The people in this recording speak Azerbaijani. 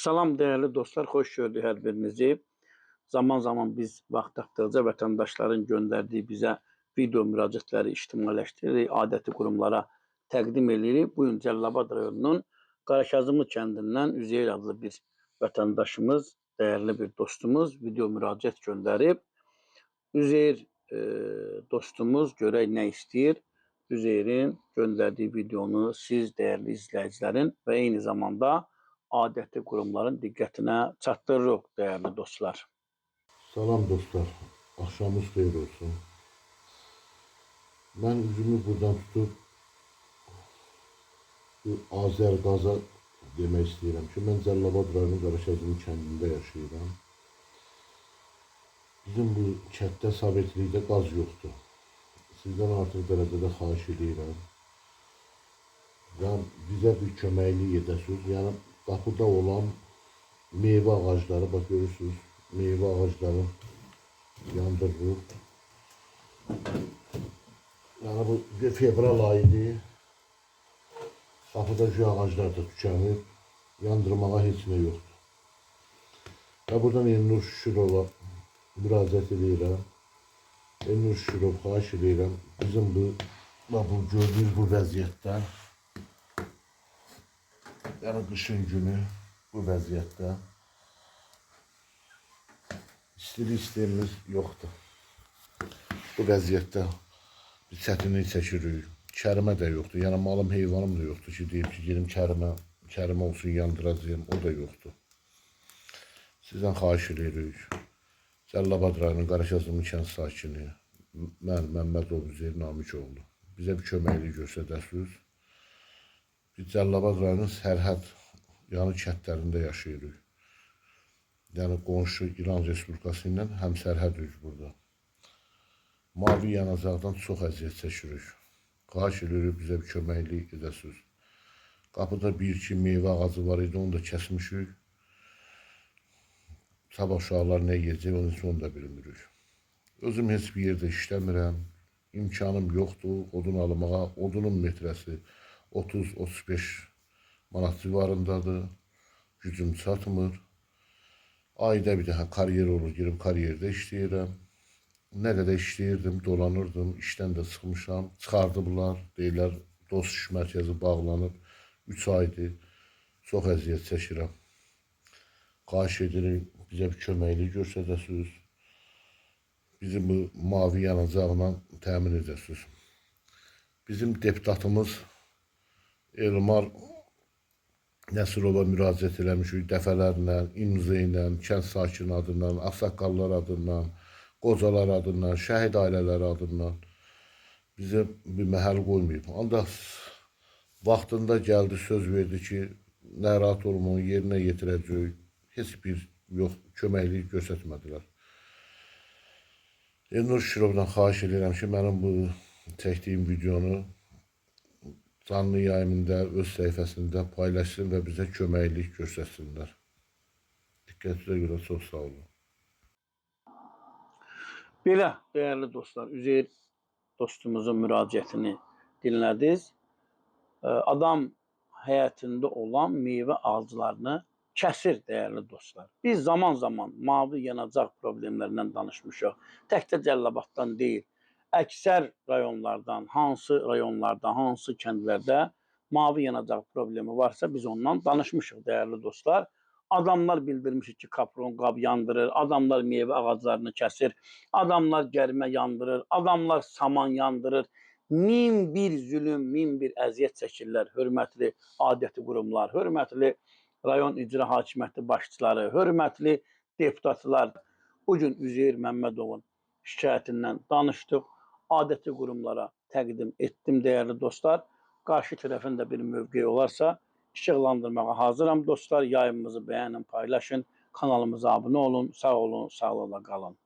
Salam değerli dostlar, hoş gördük hər birinizi. Zaman zaman biz vaxt tapdıqca vətəndaşların göndərdiyi bizə video müraciətləri ictimailəşdiririk, adəti qurumlara təqdim edirik. Bu gün Cəlilabad rayonunun Qarakazımlı kəndindən Üzeyir adlı bir vətəndaşımız, değerli bir dostumuz video müraciət göndərib. Üzeyir dostumuz görək nə istəyir. Üzeyir'in gönderdiği videonu siz değerli izleyicilerin ve eyni zamanda adəti qurumların diqqətinə çatdırırıq değerli dostlar. Salam dostlar, axşamınız xeyir olsun. Mən üzümü buradan tutub Azərqaza demək istəyirəm ki, mən Cəlilabad rayonu Qarakazımlı kəndində yaşayıram. Bizim bu kənddə Sovetlikdə qaz yoxdur. Sizdən artıq dərəcədə xahiş edirəm. Yəni bizə bir köməklik edəsiniz. Yəni qapıda olan meyvə ağacları, bax görürsünüz, meyvə ağacları yandırılıb. Yəni bu fevral ayıdır. Qapıda şu ağaclar da tükənib. Yandırmağa heç nə yoxdur. Və buradan Elnur Şükürova müraciət edirəm. Elnur Şükürov xahiş edirəm. Bizim bu gördüyünüz bu vəziyyətdə, yəni qışın günü bu vəziyyətdə istəyimiz yoxdur. Bu vəziyyətdə biz çətinlik çəkirik. Kərimə də yoxdur. Yəni malım, heyvanım da yoxdur ki, deyim ki, gedim kərimə olsun, yandıracağım. O da yoxdur. Sizdən xahiş edirik. Cəlilabad rayonunun Qarakazımlı kənd sakini mən Məmmədov Üzeyir Namikoğlu. Bizə bir köməklik göstərəsiniz. Biz Cəlilabad rayonunun sərhəd yanı kəndlərində yaşayırıq. Yəni qonşu İran Respublikası ilə həm sərhədik burada. Mavi yanacaqdan çox əziyyət çəkirik. Xahiş edirik, bizə bir köməklik edəsiniz. Qapıda bir-iki meyvə ağacı var idi, onu da kəsmişik. Sabah uşaqlar nə yiyəcək, onu da bilmirik. Özüm heç bir yerdə işləmirəm. İmkanım yoxdur odun almağa. Odunun metrəsi 30-35 manat civarındadır. Gücüm çatmır. Ayda bir dəfə kariyer olur, girib kariyerdə işləyirəm. Nə qədər işləyirdim, dolanırdım, işdən də çıxmışam. Çıxardıblar, deyirlər, dost iş mərkəzi bağlanıb. 3 aydır, çox əziyyət çəkirəm. Xahiş edirik, bizə bir köməklik göstərəsiniz. Bizim bu mavi yanacaqla təmin edəsiniz. Bizim deputatımız Elmar Nəsirova müraciət eləmişik dəfələrlə, imza ilə, kənd sakini adından, ağsaqqallar adından, qocalar adından, şəhid ailələri adından bizə bir məhəl qoymayıb. Ancaq vaxtında gəldi, söz verdi ki, narahat olmayın, yerinə yetirəcək. Heç bir köməklik göstərmədilər. Elnur Şükürovdan xahiş edirəm ki, mənim bu çəkdiyim videonu canlı yayımında öz səhifəsində paylaşsın və bizə köməklik göstərsinlər. Diqqətinizə görə çox sağ olun. Belə değerli dostlar, Üzeyir dostumuzun müraciətini dinlədiniz. Adam həyatında olan meyvə ağaclarını kəsir değerli dostlar. Biz zaman zaman mavi yanacaq problemlərindən danışmışıq. Təkcə Cəlilabaddan deyil. Əksər rayonlardan, hansı rayonlarda, hansı kəndlərdə mavi yanacaq problemi varsa biz ondan danışmışıq değerli dostlar. Adamlar bildirmişik ki, kapron qab yandırır, adamlar meyvə ağaclarını kəsir, adamlar gərmə yandırır, adamlar saman yandırır. Min bir zülüm, min bir əziyyət çəkirlər, hörmətli adəti qurumlar, hörmətli rayon icra hakimiyyəti başçıları, hörmətli deputatlar. Bugün Üzeyir Məmmədovun şikayətindən danışdıq, adəti qurumlara təqdim etdim değerli dostlar. Qarşı tərəfin də bir mövqeyi olarsa işıqlandırmağa hazıram dostlar. Yayımımızı beğenin, paylaşın, kanalımıza abone olun. Sağ olun, sağlıqla qalın.